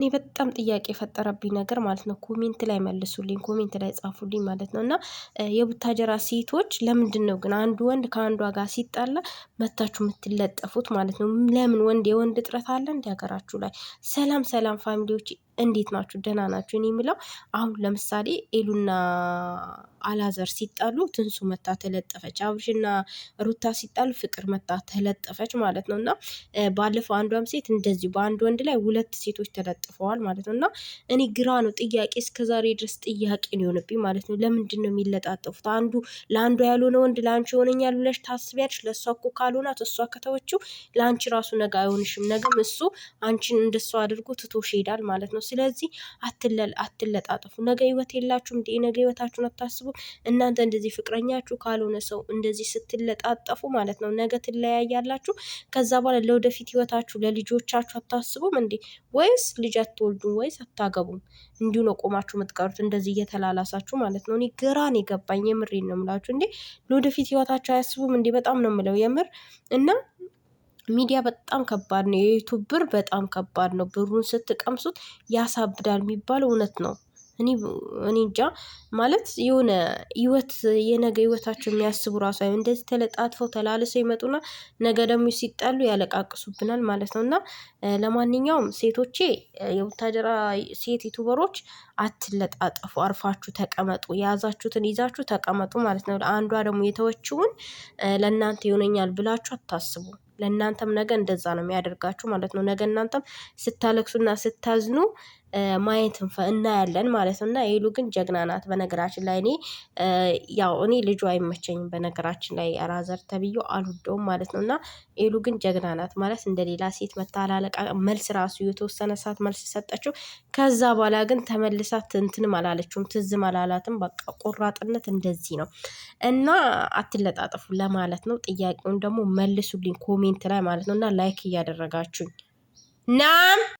እኔ በጣም ጥያቄ የፈጠረብኝ ነገር ማለት ነው። ኮሜንት ላይ መልሱልኝ፣ ኮሜንት ላይ ጻፉልኝ ማለት ነው። እና የቡታጀራ ሴቶች ለምንድን ነው ግን አንዱ ወንድ ከአንዷ ጋር ሲጣላ መታችሁ የምትለጠፉት ማለት ነው? ለምን የወንድ እጥረት አለ እንዲ ሀገራችሁ ላይ? ሰላም ሰላም ፋሚሊዎች እንዴት ናችሁ? ደህና ናችሁ? እኔ የሚለው አሁን ለምሳሌ ኤሉና አላዘር ሲጣሉ ትንሱ መታ ተለጠፈች። አብርሽና ሩታ ሲጣሉ ፍቅር መታ ተለጠፈች ማለት ነው። እና ባለፈው አንዷም ሴት እንደዚሁ በአንድ ወንድ ላይ 2 ሴቶች ተለጥፈዋል ማለት ነው። እና እኔ ግራ ነው ጥያቄ እስከዛሬ ድረስ ጥያቄ ነው የሆነብኝ ማለት ነው። ለምንድን ነው የሚለጣጠፉት? አንዱ ለአንዷ ያልሆነ ወንድ ለአንቺ ይሆነኛል ብለሽ ታስቢያለሽ? ለእሷ እኮ ካልሆናት እሷ ከተወችው ለአንቺ ራሱ ነገ አይሆንሽም። ነገም እሱ አንቺን እንደሷ አድርጎ ትቶሽ ይሄዳል ማለት ነው። ስለዚህ አትለጣጠፉ። ነገ ህይወት የላችሁም እንዴ? ነገ ህይወታችሁን አታስቡ እናንተ? እንደዚህ ፍቅረኛችሁ ካልሆነ ሰው እንደዚህ ስትለጣጠፉ ማለት ነው ነገ ትለያያላችሁ። ከዛ በኋላ ለወደፊት ህይወታችሁ ለልጆቻችሁ አታስቡም እንዴ? ወይስ ልጅ አትወልዱም? ወይስ አታገቡም? እንዲሁ ነው ቆማችሁ የምትቀሩት እንደዚህ እየተላላሳችሁ ማለት ነው። እኔ ግራን የገባኝ የምሬን ነው የምላችሁ። እንዴ ለወደፊት ህይወታችሁ አያስቡም እንዴ? በጣም ነው የምለው የምር። እና ሚዲያ በጣም ከባድ ነው። የዩቱብ ብር በጣም ከባድ ነው። ብሩን ስትቀምሱት ያሳብዳል የሚባለው እውነት ነው። እኔ እንጃ ማለት የሆነ ህይወት የነገ ህይወታቸው የሚያስቡ ራሱ እንደዚህ ተለጣጥፈው ተላልሰው ይመጡና ነገ ደግሞ ሲጣሉ ያለቃቅሱብናል ማለት ነው። እና ለማንኛውም ሴቶቼ የቡታጀራ ሴት ዩቱበሮች አትለጣጠፉ፣ አርፋችሁ ተቀመጡ፣ የያዛችሁትን ይዛችሁ ተቀመጡ ማለት ነው። አንዷ ደግሞ የተወችውን ለእናንተ ይሆነኛል ብላችሁ አታስቡ። ለእናንተም ነገ እንደዛ ነው የሚያደርጋችሁ ማለት ነው። ነገ እናንተም ስታለቅሱና ስታዝኑ ማየት እናያለን ማለት ነው። እና ኤሉ ግን ጀግና ናት። በነገራችን ላይ ያው እኔ ልጁ አይመቸኝም በነገራችን ላይ አላዘር ተብዬው አልወደውም ማለት ነው። እና ኤሉ ግን ጀግና ናት ማለት እንደሌላ ሴት መታላለቃ መልስ ራሱ የተወሰነ ሰዓት መልስ ሰጠችው። ከዛ በኋላ ግን ተመልሳት እንትንም አላለችውም፣ ትዝም አላላትም። በቃ ቆራጥነት እንደዚህ ነው። እና አትለጣጠፉ ለማለት ነው። ጥያቄውን ደግሞ መልሱልኝ ኮሜንት ላይ ማለት ነው። እና ላይክ እያደረጋችሁኝ ናም